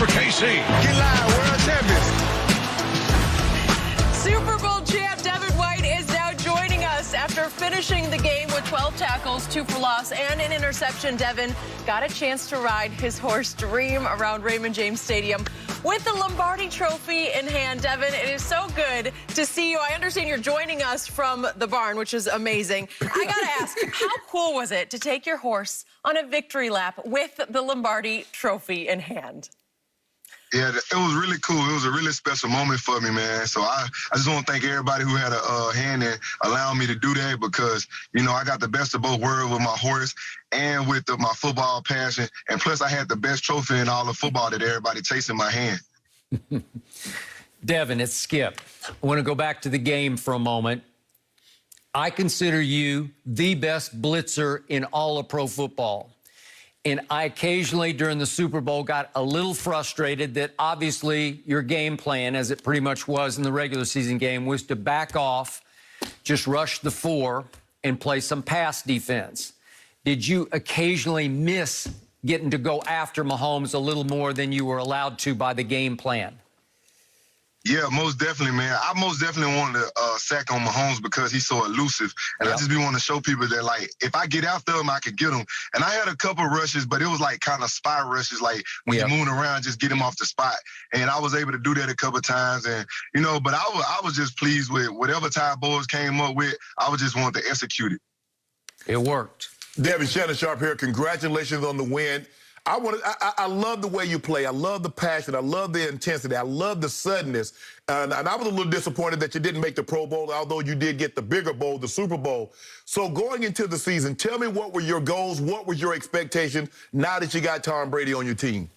for KC. Get live, world champions. Super Bowl champ Devin White is now joining us after finishing the game with 12 tackles, 2 for loss, and an interception. Devin got a chance to ride his horse Dream around Raymond James Stadium with the Lombardi Trophy in hand. Devin, it is so good to see you. I understand you're joining us from the barn, which is amazing. I got to ask, how cool was it to take your horse on a victory lap with the Lombardi Trophy in hand? Yeah, it was really cool. It was a really special moment for me, man. So I just want to thank everybody who had a hand in allowing me to do that because, you know, I got the best of both worlds with my horse and with my football passion. And plus, I had the best trophy in all of football that everybody takes in my hand. Devin, it's Skip. I want to go back to the game for a moment. I consider you the best blitzer in all of pro football. And I occasionally, during the Super Bowl, got a little frustrated that obviously your game plan, as it pretty much was in the regular season game, was to back off, just rush the 4, and play some pass defense. Did you occasionally miss getting to go after Mahomes a little more than you were allowed to by the game plan? Yeah, most definitely, man. I most definitely wanted to sack on Mahomes because he's so elusive. And I just be wanting to show people that, like, if I get after him, I could get him. And I had a couple rushes, but it was like kind of spy rushes, like when you're moving around, just get him off the spot. And I was able to do that a couple times. And, you know, but I was just pleased with whatever Ty Boys came up with. I was just wanting to execute it. It worked. Devin, Shannon Sharp here. Congratulations on the win. I love the way you play. I love the passion. I love the intensity. I love the suddenness. And I was a little disappointed that you didn't make the Pro Bowl, although you did get the bigger bowl, the Super Bowl. So going into the season, tell me what were your goals? What was your expectation now that you got Tom Brady on your team?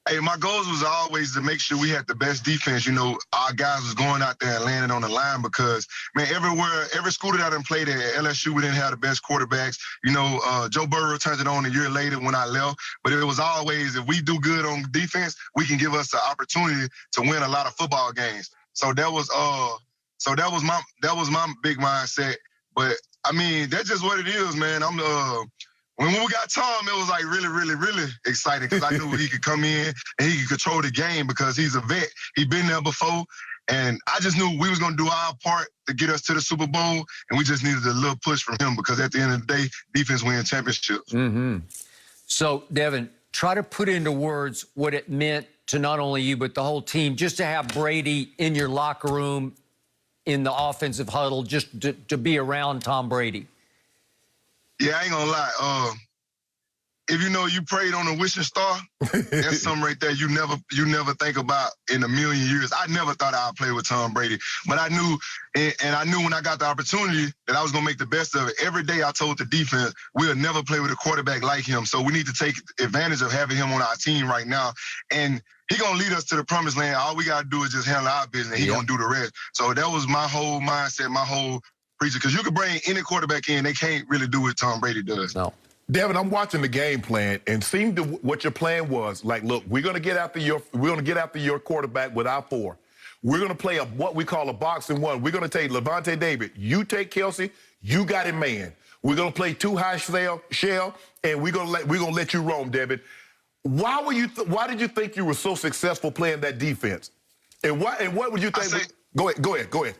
Hey, my goals was always to make sure we had the best defense. You know, our guys was going out there and landing on the line because, man, every school that I done played at LSU, we didn't have the best quarterbacks. You know, Joe Burrow turned it on a year later when I left. But it was always, if we do good on defense, we can give us the opportunity to win a lot of football games. So that was my big mindset. But I mean, that's just what it is, man. When we got Tom, it was like really, really, really exciting because I knew he could come in and he could control the game because he's a vet. He'd been there before, and I just knew we was going to do our part to get us to the Super Bowl, and we just needed a little push from him because at the end of the day, defense wins championships. So, Devin, try to put into words what it meant to not only you but the whole team just to have Brady in your locker room in the offensive huddle, just to be around Tom Brady. Yeah, I ain't gonna lie. If you know you prayed on a wishing star, that's something right there you never think about in a million years. I never thought I'd play with Tom Brady, but I knew, and I knew when I got the opportunity that I was gonna make the best of it. Every day I told the defense we'll never play with a quarterback like him, so we need to take advantage of having him on our team right now. And he gonna lead us to the promised land. All we gotta do is just handle our business. He gonna do the rest. So that was my whole mindset, my whole preacher. Because you can bring any quarterback in, they can't really do what Tom Brady does. No. Devin, I'm watching the game plan, and seemed to what your plan was. Like, look, we're gonna get after your quarterback with our 4. We're gonna play what we call a box and 1. We're gonna take Levante David. You take Kelsey. You got him, man. We're gonna play 2 high shell, and we're gonna let you roam, Devin. Why did you think you were so successful playing that defense? And what would you think? Go ahead.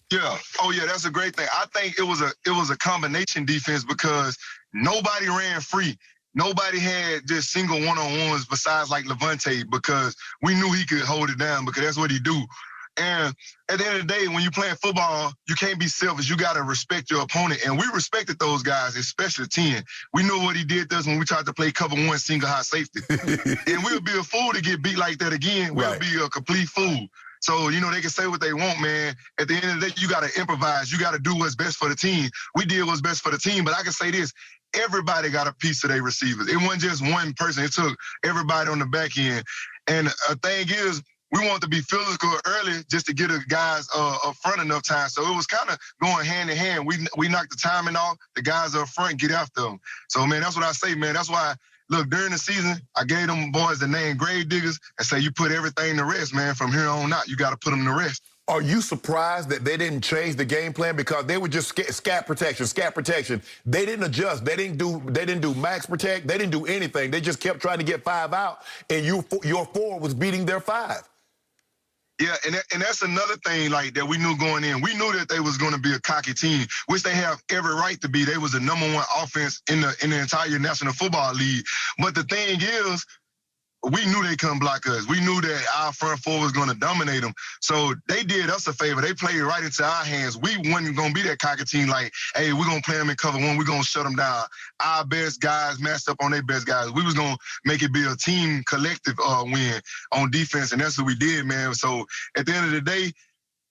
Yeah. Oh, yeah, that's a great thing. I think it was a combination defense because nobody ran free. Nobody had just single one-on-ones besides like Levante because we knew he could hold it down because that's what he do. And at the end of the day, when you're playing football, you can't be selfish. You got to respect your opponent. And we respected those guys, especially 10. We know what he did to us when we tried to play cover 1 single high safety. And we'll be a fool to get beat like that again. We'll be a complete fool. So, you know, they can say what they want, man. At the end of the day, you got to improvise. You got to do what's best for the team. We did what's best for the team, but I can say this. Everybody got a piece of their receivers. It wasn't just one person. It took everybody on the back end. And a thing is, we want to be physical early just to get the guys up front enough time. So it was kind of going hand in hand. We knocked the timing off. The guys up front get after them. So, man, that's what I say, man. That's why, look, during the season, I gave them boys the name grave diggers and say you put everything to rest, man. From here on out, you got to put them to rest. Are you surprised that they didn't change the game plan because they were just scat protection? They didn't adjust. They didn't do max protect. They didn't do anything. They just kept trying to get 5 out, and your 4 was beating their 5. Yeah, and that's another thing like that we knew going in. We knew that they was going to be a cocky team, which they have every right to be. They was the #1 offense in the entire National Football League. But the thing is, we knew they couldn't block us. We knew that our front 4 was going to dominate them. So they did us a favor. They played right into our hands. We wasn't going to be that cocky team like, hey, we're going to play them in cover 1. We're going to shut them down. Our best guys matched up on their best guys. We was going to make it be a team collective win on defense, and that's what we did, man. So at the end of the day,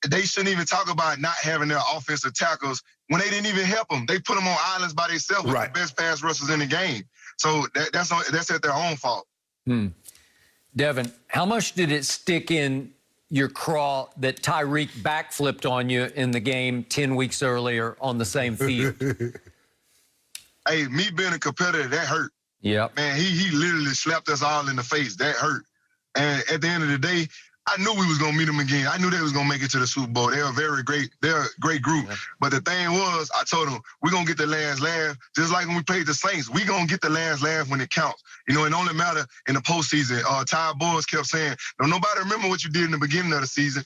they shouldn't even talk about not having their offensive tackles when they didn't even help them. They put them on islands by themselves with the best pass rushers in the game. So that's at their own fault. Devin, how much did it stick in your craw that Tyreek backflipped on you in the game 10 weeks earlier on the same field? Hey, me being a competitor, that hurt. Yeah. Man, he literally slapped us all in the face. That hurt. And at the end of the day, I knew we was going to meet them again. I knew they was going to make it to the Super Bowl. They're a great group. Yeah. But the thing was, I told them, we're going to get the last laugh. Just like when we played the Saints, we're going to get the last laugh when it counts. You know, it only matter in the postseason. Ty Boys kept saying, don't nobody remember what you did in the beginning of the season.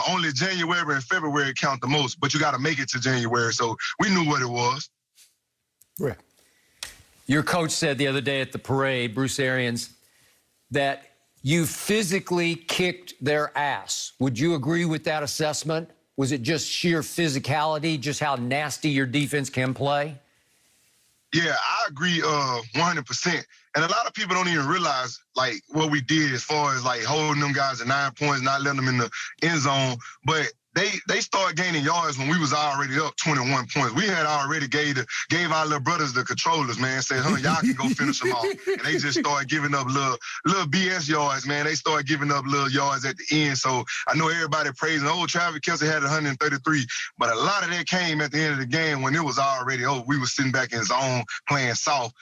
Only January and February count the most, but you got to make it to January. So we knew what it was. Right. Your coach said the other day at the parade, Bruce Arians, that you physically kicked their ass. Would you agree with that assessment? Was it just sheer physicality, just how nasty your defense can play? Yeah, I agree 100%. And a lot of people don't even realize, like, what we did as far as, like, holding them guys at 9 points, not letting them in the end zone. But they started gaining yards when we was already up 21 points. We had already gave our little brothers the controllers, man, said, y'all can go finish them off. And they just started giving up little BS yards, man. They started giving up little yards at the end. So I know everybody praising, Travis Kelce had 133. But a lot of that came at the end of the game when it was already over. We were sitting back in zone playing soft.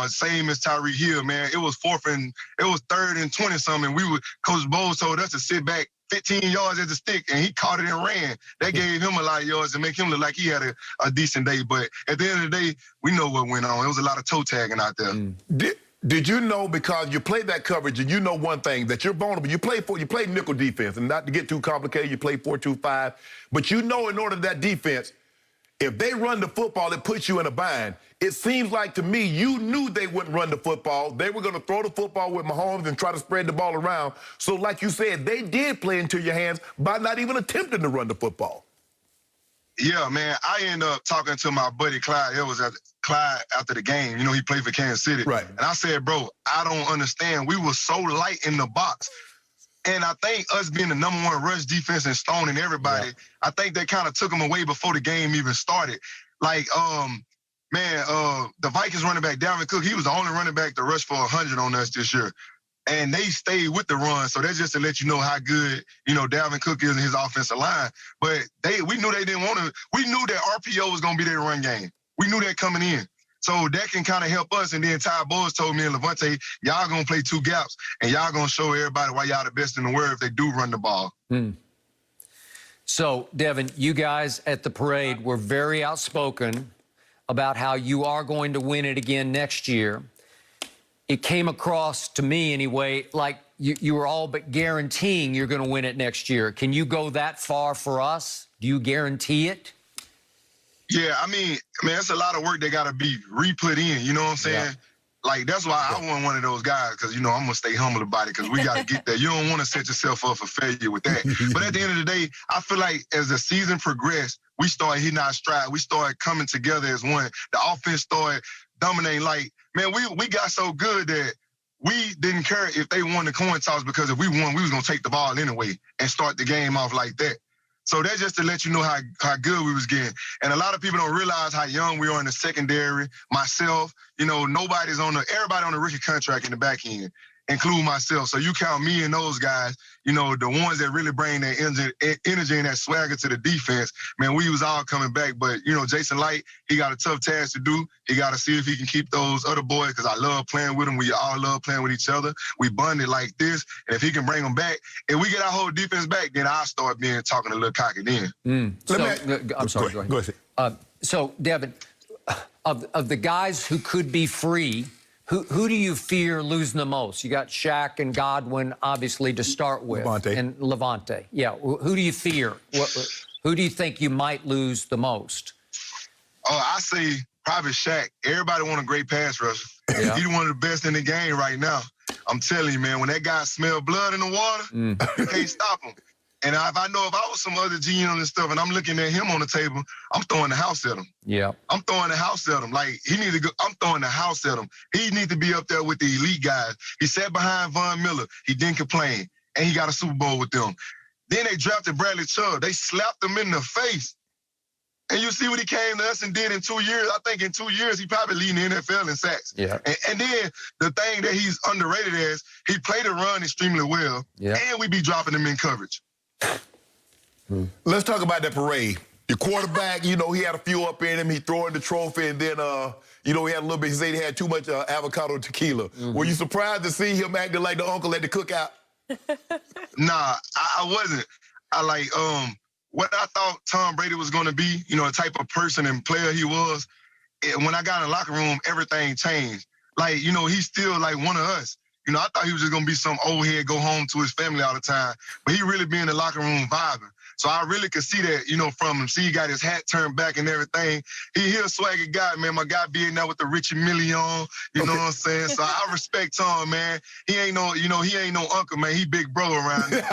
Same as Tyreek Hill, man. It was 3rd and 20-something. Coach Bowles told us to sit back 15 yards at the stick, and he caught it and ran. That gave him a lot of yards and make him look like he had a decent day. But at the end of the day, we know what went on. It was a lot of toe tagging out there. Did you know, because you play that coverage and you know one thing, that you're vulnerable. You play nickel defense, and not to get too complicated, you play 4-2-5. But you know, in order to that defense, if they run the football, it puts you in a bind. It seems like to me you knew they wouldn't run the football. They were going to throw the football with Mahomes and try to spread the ball around. So like you said, they did play into your hands by not even attempting to run the football. Yeah, man. I ended up talking to my buddy Clyde. It was Clyde after the game. You know, he played for Kansas City. Right. And I said, bro, I don't understand. We were so light in the box. And I think us being the #1 rush defense and stoning everybody, I think that kind of took them away before the game even started. Like, the Vikings running back, Devin Cook, he was the only running back to rush for 100 on us this year. And they stayed with the run. So that's just to let you know how good, Devin Cook is in his offensive line. But we knew they didn't want to. We knew that RPO was going to be their run game. We knew that coming in. So that can kind of help us. And then Ty Boys told me and Levante, y'all going to play 2 gaps, and y'all going to show everybody why y'all the best in the world if they do run the ball. So, Devin, you guys at the parade were very outspoken about how you are going to win it again next year. It came across to me anyway like you were all but guaranteeing you're going to win it next year. Can you go that far for us? Do you guarantee it? Yeah, I mean, it's a lot of work that got to be re-put in, you know what I'm saying? Yeah. Like, that's why I wasn't one of those guys, because, I'm going to stay humble about it, because we got to get there. You don't want to set yourself up for failure with that. But at the end of the day, I feel like as the season progressed, we started hitting our stride. We started coming together as one. The offense started dominating. Like, man, we got so good that we didn't care if they won the coin toss, because if we won, we was going to take the ball anyway and start the game off like that. So that's just to let you know how good we was getting. And a lot of people don't realize how young we are in the secondary. Myself, everybody on the rookie contract in the back end. include myself. So you count me and those guys, you know, the ones that really bring that energy and that swagger to the defense. Man, we was all coming back. But, you know, Jason Light, he got a tough task to do. He got to see if he can keep those other boys, because I love playing with them. We all love playing with each other. We bonded like this. And if he can bring them back, if we get our whole defense back, then I'll start talking a little cocky then. I'm sorry, go ahead. So, Devin, of the guys who could be free, who do you fear losing the most? You got Shaq and Godwin, obviously, to start with. Levante. And Levante. Yeah. Who do you fear? Who do you think you might lose the most? Oh, I say probably Shaq. Everybody want a great pass rusher. Yeah. He's one of the best in the game right now. I'm telling you, man, when that guy smell blood in the water, you can't stop him. And if I was some other GM and stuff, and I'm looking at him on the table, I'm throwing the house at him. Yeah. I'm throwing the house at him. Like, he need to go. I'm throwing the house at him. He need to be up there with the elite guys. He sat behind Von Miller. He didn't complain. And he got a Super Bowl with them. Then they drafted Bradley Chubb. They slapped him in the face. And you see what he came to us and did in 2 years. I think in 2 years, he probably leading the NFL in sacks. Yeah. And then the thing that he's underrated as, he played the run extremely well. Yeah. And we be dropping him in coverage. Let's talk about that parade. Your quarterback, you know, he had a few up in him. He throwing the trophy, and then, you know, he had a little bit. He said he had too much avocado tequila. Were you surprised to see him acting like the uncle at the cookout? Nah, I wasn't. What I thought Tom Brady was going to be, you know, the type of person and player he was, when I got in the locker room, everything changed. Like, you know, he's still like one of us. You know, I thought he was just going to be some old head, go home to his family all the time. But he really be in the locker room vibing. So I really could see that, you know, from him. See, he got his hat turned back and everything. He a swagger guy, man. My guy being there with the Richie Million, you know what I'm saying? So I respect Tom, man. He ain't no uncle, man. He big bro around there.